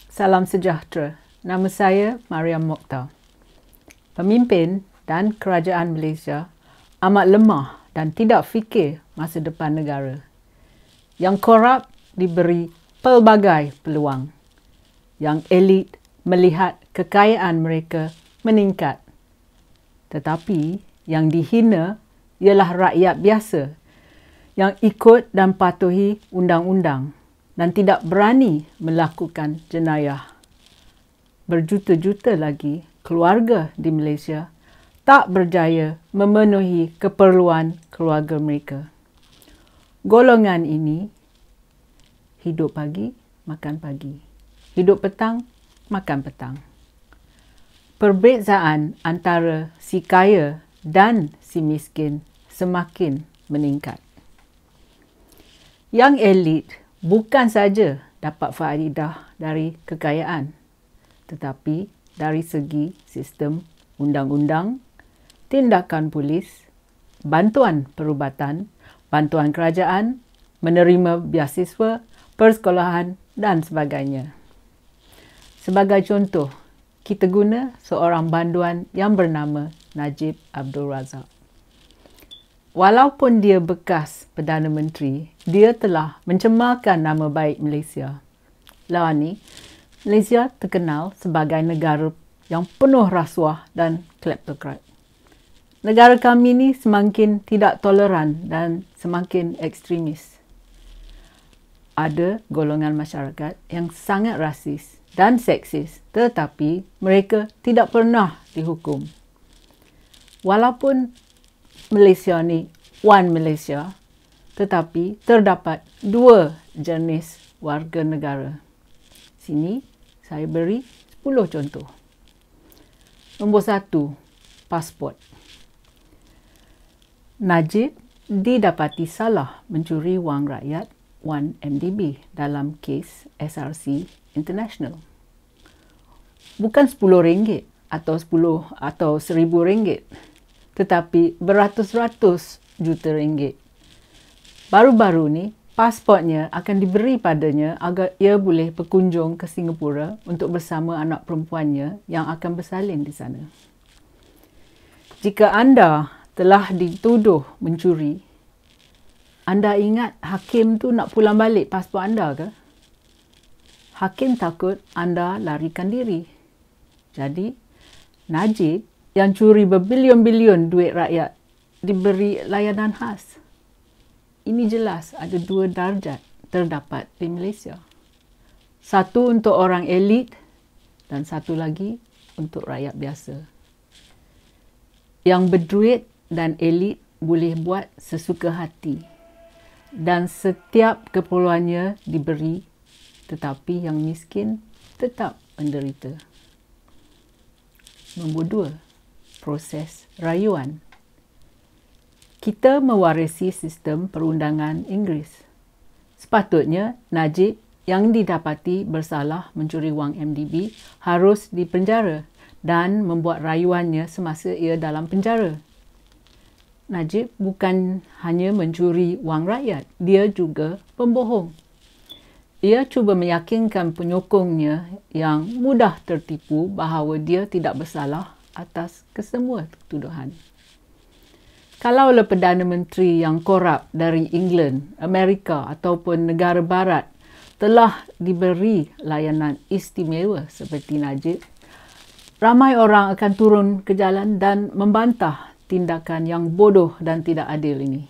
Salam sejahtera. Nama saya Mariam Mokhtar. Pemimpin dan kerajaan Malaysia amat lemah dan tidak fikir masa depan negara. Yang korup diberi pelbagai peluang. Yang elit melihat kekayaan mereka meningkat. Tetapi yang dihina ialah rakyat biasa yang ikut dan patuhi undang-undang dan tidak berani melakukan jenayah. Berjuta-juta lagi keluarga di Malaysia tak berjaya memenuhi keperluan keluarga mereka. Golongan ini hidup pagi, makan pagi. Hidup petang, makan petang. Perbezaan antara si kaya dan si miskin semakin meningkat. Yang elit bukan saja dapat faedah dari kekayaan, tetapi dari segi sistem undang-undang, tindakan polis, bantuan perubatan, bantuan kerajaan, menerima beasiswa, persekolahan dan sebagainya. Sebagai contoh, kita guna seorang banduan yang bernama Najib Abdul Razak. Walaupun dia bekas Perdana Menteri, dia telah mencemarkan nama baik Malaysia. Lawan ni, Malaysia terkenal sebagai negara yang penuh rasuah dan kleptokrat. Negara kami ni semakin tidak toleran dan semakin ekstremis. Ada golongan masyarakat yang sangat rasis dan seksis, tetapi mereka tidak pernah dihukum. Walaupun Malaysia ni One Malaysia, tetapi terdapat dua jenis warga negara. Sini saya beri 10 contoh. Nombor 1, pasport. Najib didapati salah mencuri wang rakyat 1 MDB dalam kes SRC International. Bukan RM10 atau RM1,000, tetapi beratus-ratus juta ringgit. Baru-baru ni, pasportnya akan diberi padanya agar ia boleh berkunjung ke Singapura untuk bersama anak perempuannya yang akan bersalin di sana. Jika anda telah dituduh mencuri, anda ingat hakim tu nak pulang balik pasport anda ke? Hakim takut anda larikan diri. Jadi, Najib yang curi berbilion-bilion duit rakyat diberi layanan khas. Ini jelas ada dua darjat terdapat di Malaysia. Satu untuk orang elit dan satu lagi untuk rakyat biasa. Yang berduit dan elit boleh buat sesuka hati dan setiap keperluannya diberi, tetapi yang miskin tetap menderita. Nombor 2, proses rayuan. Kita mewarisi sistem perundangan Inggeris. Sepatutnya Najib yang didapati bersalah mencuri wang MDB harus dipenjara dan membuat rayuannya semasa ia dalam penjara. Najib bukan hanya mencuri wang rakyat, dia juga pembohong. Ia cuba meyakinkan penyokongnya yang mudah tertipu bahawa dia tidak bersalah atas kesemua tuduhan. Kalaulah Perdana Menteri yang korup dari England, Amerika ataupun negara barat telah diberi layanan istimewa seperti Najib, ramai orang akan turun ke jalan dan membantah tindakan yang bodoh dan tidak adil ini.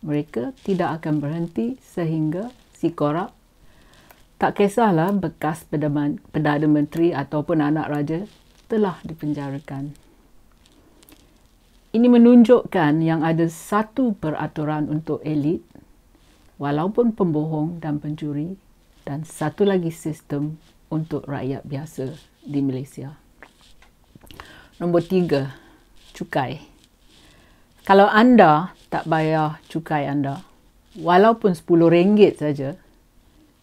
Mereka tidak akan berhenti sehingga si korup, tak kisahlah bekas Perdana Menteri ataupun anak raja, telah dipenjarakan. Ini menunjukkan yang ada satu peraturan untuk elit, walaupun pembohong dan pencuri, dan satu lagi sistem untuk rakyat biasa di Malaysia. Nombor 3, cukai. Kalau anda tak bayar cukai anda, walaupun RM10 saja,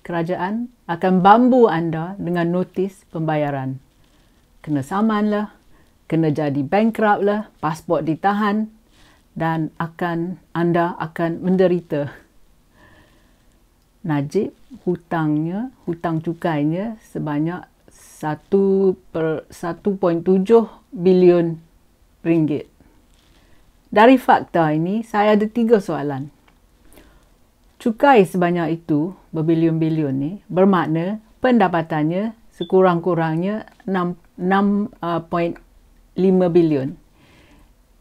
kerajaan akan bambu anda dengan notis pembayaran. Kena saman lah, kena jadi bankrupt lah, pasport ditahan dan anda akan menderita. Najib hutang cukainya sebanyak 1.7 bilion ringgit. Dari fakta ini, saya ada 3 soalan. Cukai sebanyak itu, berbilion-bilion ni, bermakna pendapatannya sekurang-kurangnya 6.5 bilion.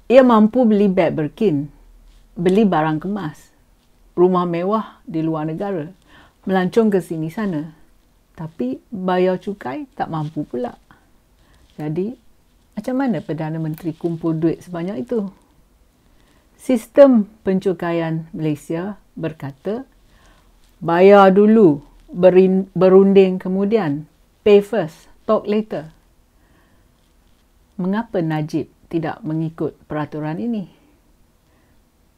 Ia mampu beli beg Birkin, beli barang kemas, rumah mewah di luar negara, melancong ke sini sana. Tapi bayar cukai tak mampu pula. Jadi, macam mana Perdana Menteri kumpul duit sebanyak itu? Sistem pencukaian Malaysia berkata, bayar dulu, berunding kemudian, pay first, talk later. Mengapa Najib tidak mengikut peraturan ini?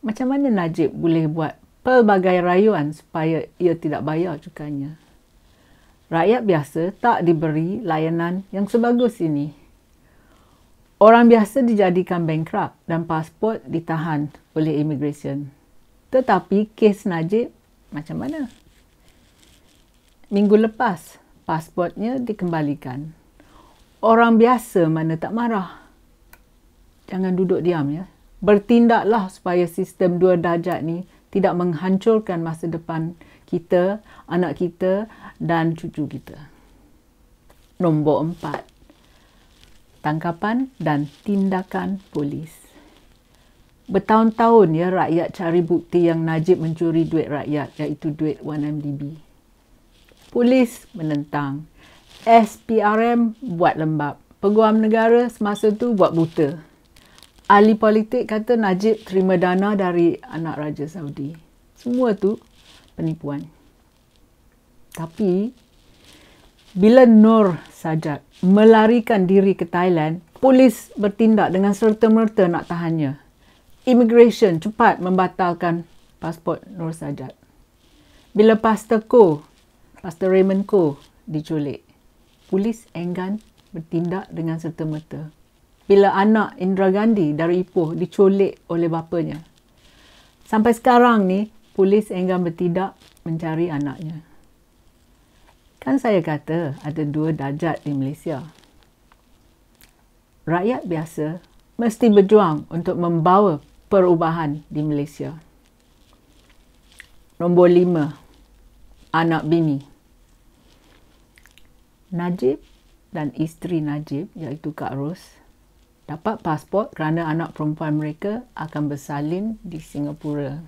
Macam mana Najib boleh buat pelbagai rayuan supaya ia tidak bayar cukainya? Rakyat biasa tak diberi layanan yang sebagus ini. Orang biasa dijadikan bankrupt dan pasport ditahan oleh immigration. Tetapi kes Najib macam mana? Minggu lepas, pasportnya dikembalikan. Orang biasa mana tak marah? Jangan duduk diam ya. Bertindaklah supaya sistem 2 darjat ni tidak menghancurkan masa depan kita, anak kita dan cucu kita. Nombor 4. Tangkapan dan tindakan polis. Bertahun-tahun ya rakyat cari bukti yang Najib mencuri duit rakyat, iaitu duit 1MDB. Polis menentang. SPRM buat lembab. Peguam negara semasa tu buat buta. Ahli politik kata Najib terima dana dari anak Raja Saudi. Semua tu penipuan. Tapi bila Nur Sajat melarikan diri ke Thailand, polis bertindak dengan serta-merta nak tahannya. Immigration cepat membatalkan pasport Nur Sajat. Bila Pastor Raymond Koh diculik, polis enggan bertindak dengan serta-merta. Bila anak Indira Gandhi dari Ipoh diculik oleh bapanya, sampai sekarang ni polis enggan bertindak mencari anaknya. Kan saya kata ada 2 darjat di Malaysia. Rakyat biasa mesti berjuang untuk membawa perubahan di Malaysia. Nombor 5. Anak bini. Najib dan isteri Najib, iaitu Kak Ros, dapat pasport kerana anak perempuan mereka akan bersalin di Singapura.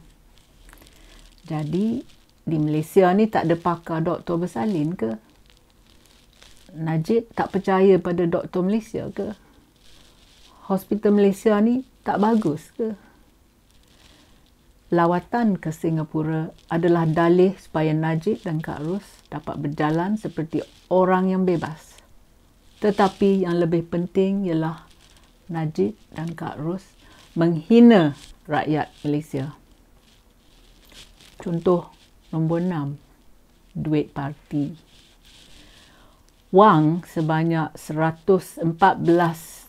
Jadi, di Malaysia ni tak ada pakar doktor bersalin ke? Najib tak percaya pada doktor Malaysia ke? Hospital Malaysia ni tak bagus ke? Lawatan ke Singapura adalah dalih supaya Najib dan Kak Ros dapat berjalan seperti orang yang bebas. Tetapi yang lebih penting ialah Najib dan Kak Ros menghina rakyat Malaysia. Contoh nombor 6, duit parti. Wang sebanyak 114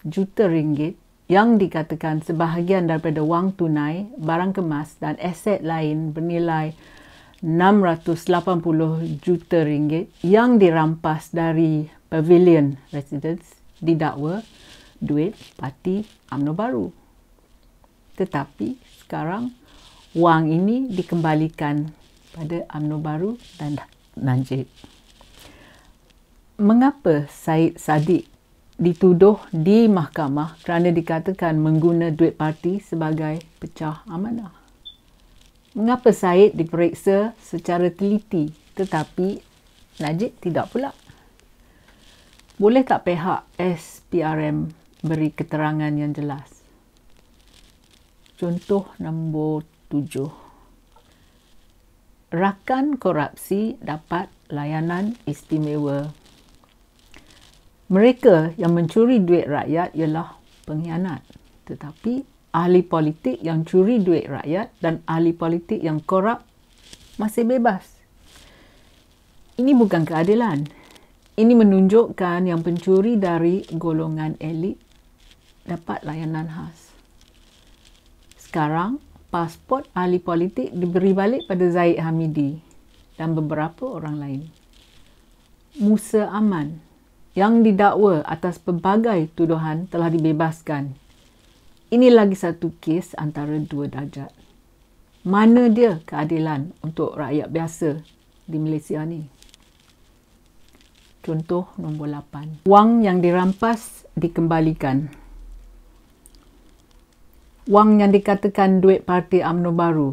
juta ringgit yang dikatakan sebahagian daripada wang tunai, barang kemas dan aset lain bernilai 680 juta ringgit yang dirampas dari Pavilion Residence didakwa duit parti UMNO Baru. Tetapi sekarang wang ini dikembalikan pada UMNO Baru dan Najib. Mengapa Syed Saddiq dituduh di mahkamah kerana dikatakan mengguna duit parti sebagai pecah amanah? Mengapa Syed diperiksa secara teliti tetapi Najib tidak pula? Boleh tak pihak SPRM beri keterangan yang jelas? Contoh nombor 7. Rakan korupsi dapat layanan istimewa. Mereka yang mencuri duit rakyat ialah pengkhianat. Tetapi ahli politik yang curi duit rakyat dan ahli politik yang korup masih bebas. Ini bukan keadilan. Ini menunjukkan yang pencuri dari golongan elit dapat layanan khas. Sekarang, pasport ahli politik diberi balik pada Zahid Hamidi dan beberapa orang lain. Musa Aman yang didakwa atas pelbagai tuduhan telah dibebaskan. Ini lagi satu kes antara dua darjat. Mana dia keadilan untuk rakyat biasa di Malaysia ni? Contoh nombor 8. Wang yang dirampas dikembalikan. Wang yang dikatakan duit parti UMNO baru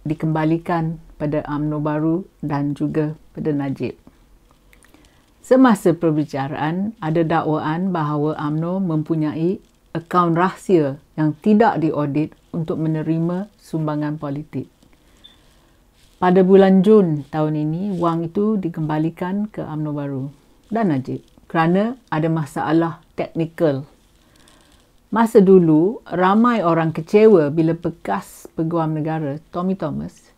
dikembalikan pada UMNO baru dan juga pada Najib. Semasa perbicaraan, ada dakwaan bahawa UMNO mempunyai akaun rahsia yang tidak diaudit untuk menerima sumbangan politik. Pada bulan Jun tahun ini, wang itu dikembalikan ke UMNO baru dan Najib kerana ada masalah teknikal. Masa dulu, ramai orang kecewa bila bekas Peguam Negara Tommy Thomas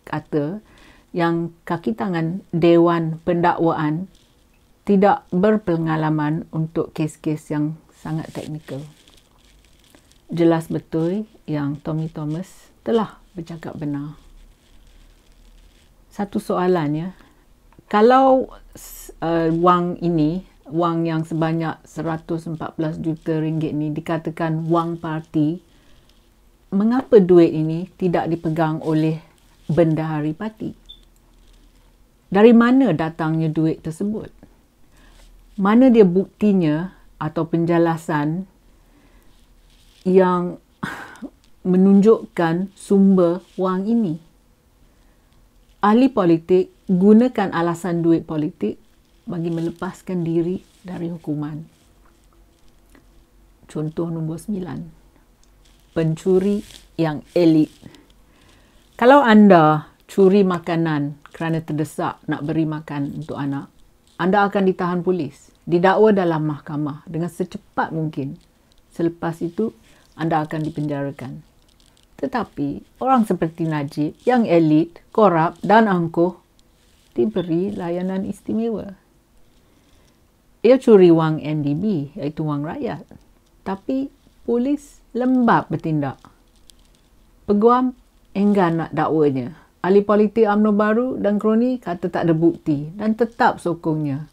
kata yang kaki tangan Dewan Pendakwaan tidak berpengalaman untuk kes-kes yang sangat teknikal. Jelas betul yang Tommy Thomas telah bercakap benar. Satu soalannya, kalau wang ini, wang yang sebanyak 114 juta ringgit ni dikatakan wang parti, mengapa duit ini tidak dipegang oleh bendahari parti? Dari mana datangnya duit tersebut? Mana dia buktinya atau penjelasan yang menunjukkan sumber wang ini? Ahli politik gunakan alasan duit politik bagi melepaskan diri dari hukuman. Contoh nombor 9. Pencuri yang elit. Kalau anda curi makanan kerana terdesak nak beri makan untuk anak, anda akan ditahan polis, didakwa dalam mahkamah dengan secepat mungkin. Selepas itu, anda akan dipenjarakan. Tetapi, orang seperti Najib yang elit, korup dan angkuh diberi layanan istimewa. Ia curi wang NDB, iaitu wang rakyat. Tapi, polis lembab bertindak. Peguam enggan nak dakwanya. Ahli politik UMNO baru dan kroni kata tak ada bukti dan tetap sokongnya.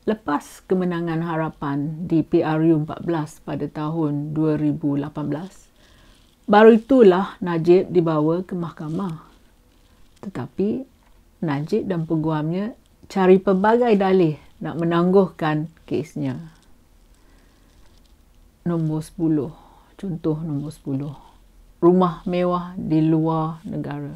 Lepas kemenangan harapan di PRU 14 pada tahun 2018, baru itulah Najib dibawa ke mahkamah. Tetapi Najib dan peguamnya cari pelbagai dalih nak menangguhkan kesnya. Nombor 10. Contoh nombor 10. Rumah mewah di luar negara.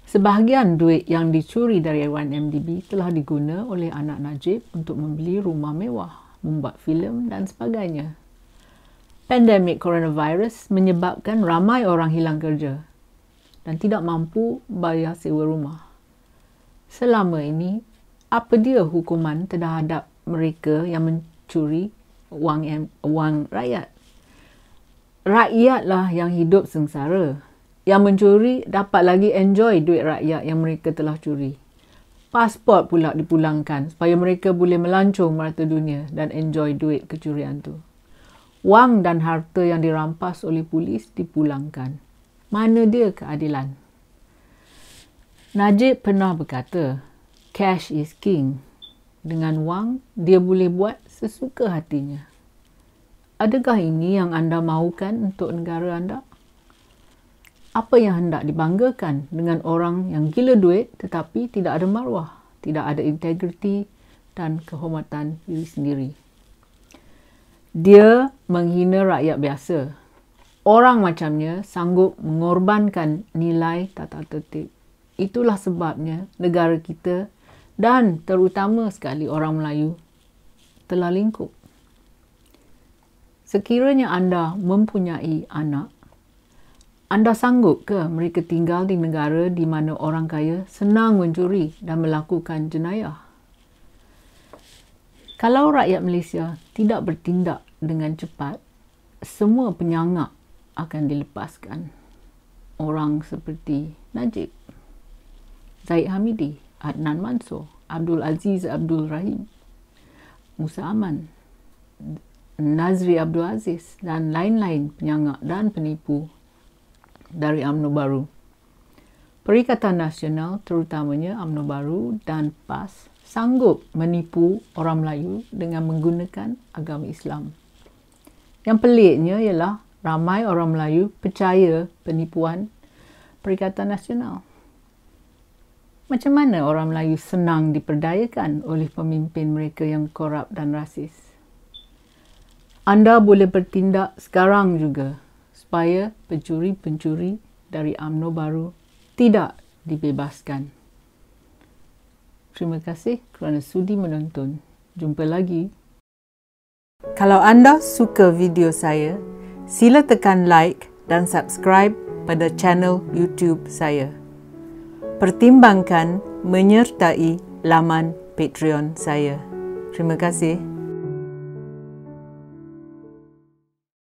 Sebahagian duit yang dicuri dari 1MDB telah diguna oleh anak Najib untuk membeli rumah mewah, membuat filem dan sebagainya. Pandemik coronavirus menyebabkan ramai orang hilang kerja dan tidak mampu bayar sewa rumah. Selama ini, apa dia hukuman terhadap mereka yang mencuri wang rakyat? Rakyatlah yang hidup sengsara. Yang mencuri dapat lagi enjoy duit rakyat yang mereka telah curi. Pasport pula dipulangkan supaya mereka boleh melancong merata dunia dan enjoy duit kecurian tu. Wang dan harta yang dirampas oleh polis dipulangkan. Mana dia keadilan? Najib pernah berkata, cash is king. Dengan wang, dia boleh buat sesuka hatinya. Adakah ini yang anda mahukan untuk negara anda? Apa yang hendak dibanggakan dengan orang yang gila duit tetapi tidak ada maruah, tidak ada integriti dan kehormatan diri sendiri? Dia menghina rakyat biasa. Orang macamnya sanggup mengorbankan nilai tata tertib. Itulah sebabnya negara kita dan terutama sekali orang Melayu telah lingkup. Sekiranya anda mempunyai anak, anda sanggup ke mereka tinggal di negara di mana orang kaya senang mencuri dan melakukan jenayah? Kalau rakyat Malaysia tidak bertindak dengan cepat, semua penyangak akan dilepaskan. Orang seperti Najib, Zahid Hamidi, Adnan Mansor, Abdul Aziz Abdul Rahim, Musa Aman, Nazri Abdul Aziz dan lain-lain penyangak dan penipu dari UMNO Baru. Perikatan Nasional, terutamanya UMNO Baru dan PAS, sanggup menipu orang Melayu dengan menggunakan agama Islam. Yang peliknya ialah ramai orang Melayu percaya penipuan Perikatan Nasional. Macam mana orang Melayu senang diperdayakan oleh pemimpin mereka yang korup dan rasis? Anda boleh bertindak sekarang juga supaya pencuri-pencuri dari UMNO Baru tidak dibebaskan. Terima kasih kerana sudi menonton. Jumpa lagi. Kalau anda suka video saya, sila tekan like dan subscribe pada channel YouTube saya. Pertimbangkan menyertai laman Patreon saya. Terima kasih.